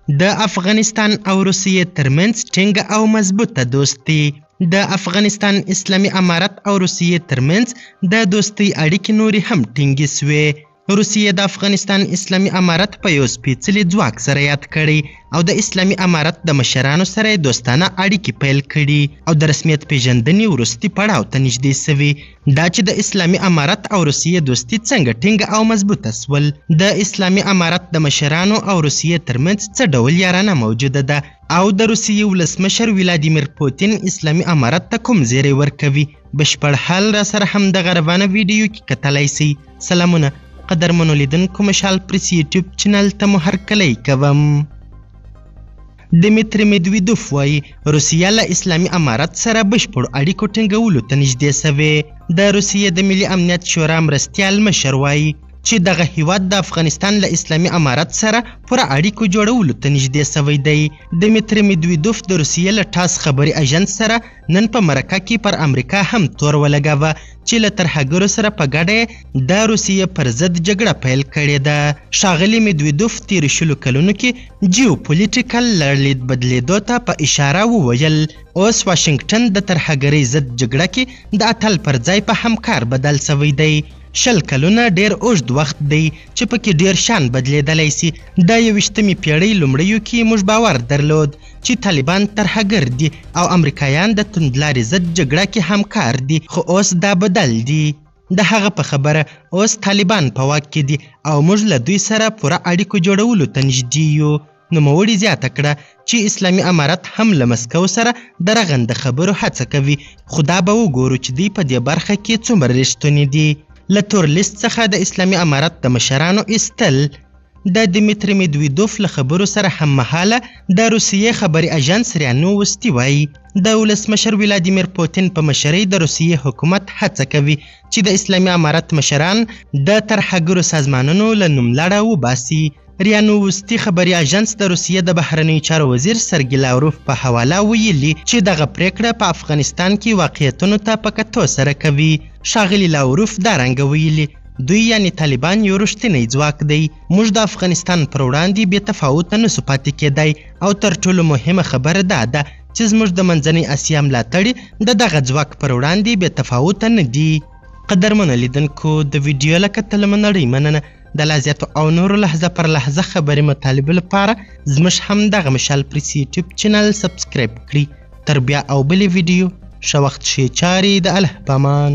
د افغانستان او روسیې ترمنځ ټینګه او مضبوطه دوستي. د افغانستان اسلامي امارت او روسیې ترمنځ د دوستۍ اړیکې نورې هم ټینګې سوې. روسیې د افغانستان اسلامي امارت په یو سپېڅلي ځواک سره یاد کړی او د اسلامي امارت د مشرانو سره دوستانه اړیکې پیل کړي او د رسمیت پیژندنې وروستي پړاو ته نږدې سوي. دا چې د اسلامي امارت او روسیې دوستي څنګه ټینګه او مضبوطه سول. د اسلامي امارت د مشرانو او روسیې ترمنځ څه ډول یارانه موجوده ده او د روسیې ولسمشر ولادیمیر پوتین اسلامي امارت ته کوم زیری ورکوي؟ بشپړ حال را سره هم د غربانه ویډیو کې کتلی سئ. سلامونه قدرمنو لیدونکو، مشال پریس یوټیوب چینل ته مو هرکلی کوم. دمیتری میدویدوف وایي روسیه له اسلامي امارت سره بشپړو اړیکو ټینګولو ته نږدې سوې. د روسیې د ملي امنیت شورا مرستیال مشر وایي چې دغه هیواد د افغانستان له اسلامي امارت سره پوره اړیکو جوړولو ته نږدې سوی دی. دمیتری میدویدوف د روسیې له ټاس خبري اژنس سره نن په مرکه کې پر امریکا هم تور ولګاوه چې له ترهګرو سره په ګډه د روسیې پر ضد جګړه پیل کړې ده. ښاغلي میدویدوف تیرو شلو کلونو کې جیوپولیټیکل لړلید بدلېدو ته په اشاره وویل. اوس واشنګټن د ترهګرۍ ضد جګړه کې د اتل پر ځای په همکار بدل سوی دی. 20 کلونه ډیر اوږد وخت دی چې پکې ډیر شان بدلیدلی سي. د 21مې پیړۍ لومړیو کې موږ باور درلود چې طالبان ترهګر دي او امریکایان د توندلارې ضد جګړه کې همکار دي، خو اوس دا بدل دي. د هغه په خبره اوس طالبان په واک کې دي او موږ له دوی سره پوره اړیکو جوړولو ته نږدې یو. نوموړي زیاته کړه چې اسلامي امارت هم له مسکو سره د رغنده خبرو هڅه کوي، خو دا به وګورو چې دوی په دې برخه کې څومره رښتونی دي. له تور لیست څخه د اسلامي امارت د مشرانو ایستل. د دمیتری میدویدوف له خبرو سره هم مهاله د روسیې خبري اژانس ریا نووستي وایي د ولسمشر ولادیمیر پوتین په مشرۍ د روسیې حکومت هڅه کوي چې د اسلامي امارت مشران د ترهګرو سازمانونو له نوملړه وباسي. ریا نووستي خبري اژانس د روسیې د بهرنیو چارو وزیر سرګي لاوروف په حواله ویلي چې دغه پریکړه په افغانستان کې واقعیتونو ته په کتو سره کوي. ښاغلي لاوروف دا رنګه ویلي دوی یعنی طالبان یو رښتینی ځواک دی. موږ د افغانستان پر وړاندې بې تفاوته نسو پاتې کېدی او تر ټولو مهمه خبره دا ده چې زموږ د منځنۍ اسیا ملاتړي د دغه ځواک پر وړاندې بې تفاوته نه دي. قدرمنو لیدونکو، د ویډیو له کتلو مو نړۍ مننه. د لا زیاتو او نورو لحظه پر لحظه خبرې مطالبو لپاره زموږ هم دغه مشال پریس یوټیوب چینل سبسکرایب کړئ. تر بیا او بلې ویډیو ښه وخت ښې چارې د الله په امان.